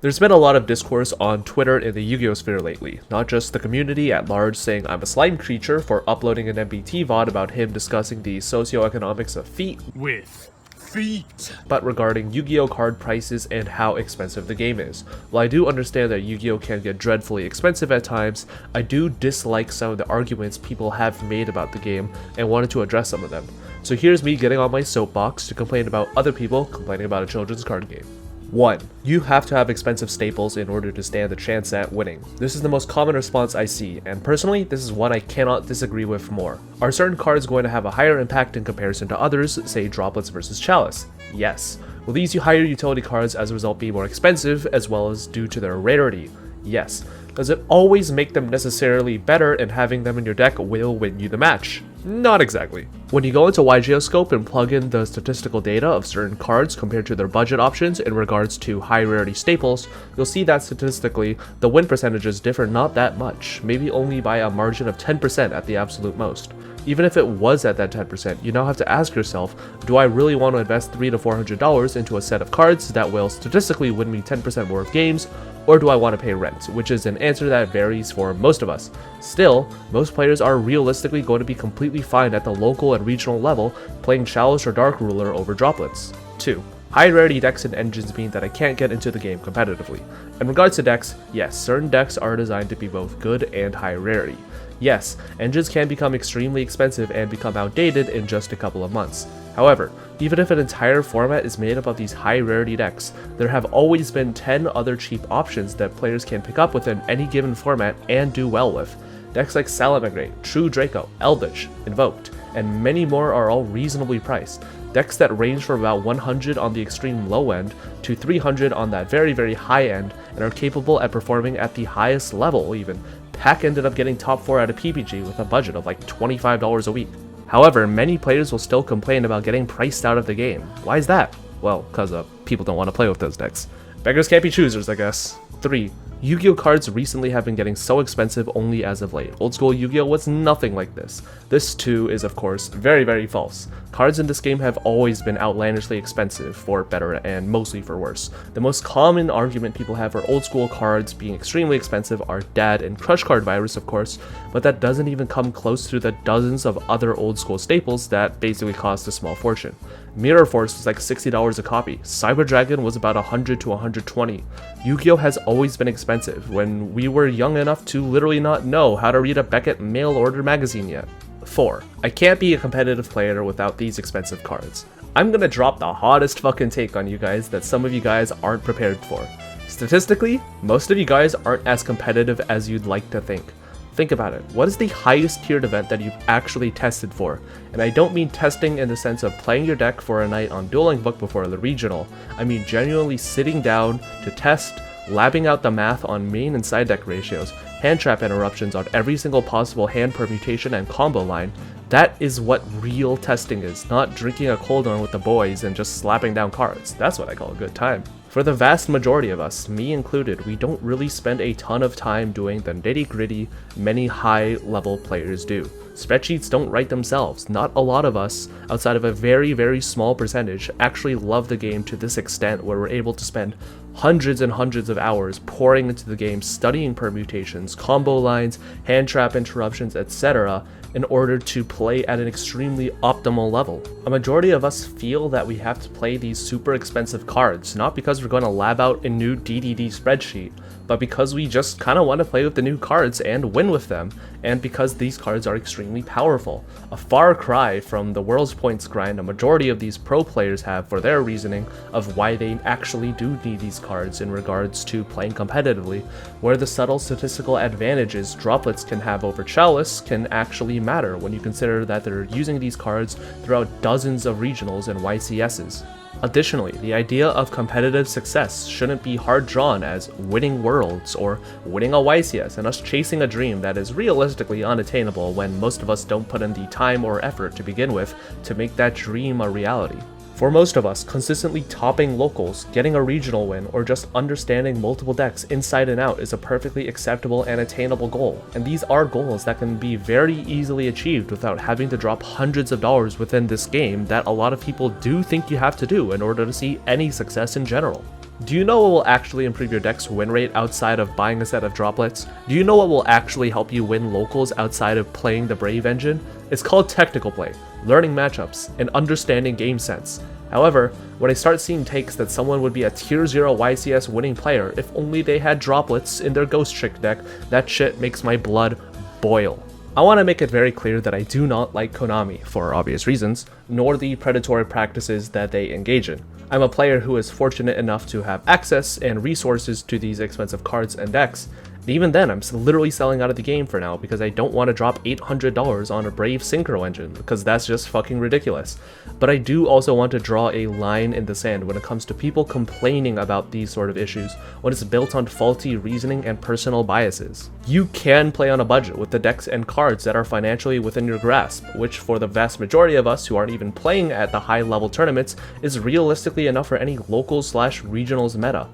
There's been a lot of discourse on Twitter in the Yu-Gi-Oh sphere lately, not just the community at large saying I'm a slime creature for uploading an MBT VOD about him discussing the socioeconomics of feet with feet, but regarding Yu-Gi-Oh card prices and how expensive the game is. While I do understand that Yu-Gi-Oh can get dreadfully expensive at times, I do dislike some of the arguments people have made about the game and wanted to address some of them. So here's me getting on my soapbox to complain about other people complaining about a children's card game. 1. You have to have expensive staples in order to stand a chance at winning. This is the most common response I see, and personally, this is one I cannot disagree with more. Are certain cards going to have a higher impact in comparison to others, say Droplets versus Chalice? Yes. Will these higher utility cards as a result be more expensive, as well as due to their rarity? Yes. Does it always make them necessarily better, and having them in your deck will win you the match? Not exactly. When you go into yugioh scope and plug in the statistical data of certain cards compared to their budget options in regards to high rarity staples, you'll see that statistically, the win percentages differ not that much, maybe only by a margin of 10% at the absolute most. Even if it was at that 10%, you now have to ask yourself, do I really want to invest $300 to $400 into a set of cards that will statistically win me 10% more of games, or do I want to pay rent, which is an answer that varies for most of us. Still, most players are realistically going to be completely fine at the local and regional level playing Chalice or Dark Ruler over Droplets. 2. High rarity decks and engines mean that I can't get into the game competitively. In regards to decks, yes, certain decks are designed to be both good and high rarity. Yes, engines can become extremely expensive and become outdated in just a couple of months. However, even if an entire format is made up of these high rarity decks, there have always been 10 other cheap options that players can pick up within any given format and do well with. Decks like Salamangreat, True Draco, Eldritch, Invoked, and many more are all reasonably priced. Decks that range from about 100 on the extreme low end to 300 on that very high end and are capable at performing at the highest level even. Pack ended up getting top 4 at a PPG with a budget of like $25 a week. However, many players will still complain about getting priced out of the game. Why is that? Well, cause people don't want to play with those decks. Beggars can't be choosers, I guess. 3. Yu-Gi-Oh cards recently have been getting so expensive only as of late. Old school Yu-Gi-Oh was nothing like this. This too is of course very false. Cards in this game have always been outlandishly expensive, for better and mostly for worse. The most common argument people have for old school cards being extremely expensive are Dad and Crush Card Virus of course, but that doesn't even come close to the dozens of other old school staples that basically cost a small fortune. Mirror Force was like $60 a copy, Cyber Dragon was about $100 to $120. Yu-Gi-Oh has always been expensive, when we were young enough to literally not know how to read a Beckett mail order magazine yet. 4. I can't be a competitive player without these expensive cards. I'm gonna drop the hottest fucking take on you guys that some of you guys aren't prepared for. Statistically, most of you guys aren't as competitive as you'd like to think. Think about it. What is the highest tiered event that you've actually tested for? And I don't mean testing in the sense of playing your deck for a night on Dueling Book before the regional. I mean genuinely sitting down to test, labbing out the math on main and side deck ratios, hand trap interruptions on every single possible hand permutation and combo line. That is what real testing is, not drinking a cold one with the boys and just slapping down cards. That's what I call a good time. For the vast majority of us, me included, we don't really spend a ton of time doing the nitty-gritty many high-level players do. Spreadsheets don't write themselves. Not a lot of us, outside of a very small percentage, actually love the game to this extent where we're able to spend hundreds and hundreds of hours pouring into the game, studying permutations, combo lines, hand trap interruptions, etc. in order to play at an extremely optimal level. A majority of us feel that we have to play these super expensive cards, not because we're going to lab out a new DDD spreadsheet, but because we just kind of want to play with the new cards and win with them, and because these cards are extremely powerful. A far cry from the world's points grind a majority of these pro players have for their reasoning of why they actually do need these cards in regards to playing competitively, where the subtle statistical advantages Droplets can have over Chalice can actually matter when you consider that they're using these cards throughout dozens of regionals and YCSs. Additionally, the idea of competitive success shouldn't be hard drawn as winning worlds or winning a YCS and us chasing a dream that is realistically unattainable when most of us don't put in the time or effort to begin with to make that dream a reality. For most of us, consistently topping locals, getting a regional win, or just understanding multiple decks inside and out is a perfectly acceptable and attainable goal, and these are goals that can be very easily achieved without having to drop hundreds of dollars within this game that a lot of people do think you have to do in order to see any success in general. Do you know what will actually improve your deck's win rate outside of buying a set of droplets? Do you know what will actually help you win locals outside of playing the Brave engine? It's called technical play, learning matchups, and understanding game sense. However, when I start seeing takes that someone would be a tier 0 YCS winning player if only they had droplets in their Ghost Trick deck, that shit makes my blood boil. I want to make it very clear that I do not like Konami, for obvious reasons, nor the predatory practices that they engage in. I'm a player who is fortunate enough to have access and resources to these expensive cards and decks. And even then, I'm literally selling out of the game for now because I don't want to drop $800 on a Brave Synchro engine, because that's just fucking ridiculous. But I do also want to draw a line in the sand when it comes to people complaining about these sort of issues when it's built on faulty reasoning and personal biases. You can play on a budget with the decks and cards that are financially within your grasp, which for the vast majority of us who aren't even playing at the high level tournaments is realistically enough for any local/regionals meta.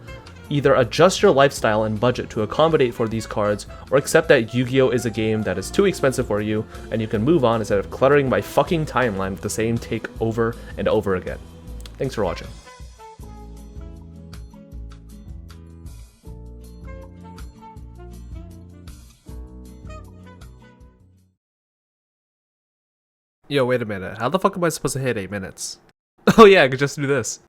Either adjust your lifestyle and budget to accommodate for these cards, or accept that Yu-Gi-Oh! Is a game that is too expensive for you, and you can move on instead of cluttering my fucking timeline with the same take over and over again. Thanks for watching. Yo, wait a minute. How the fuck am I supposed to hit 8 minutes? Oh yeah, I could just do this.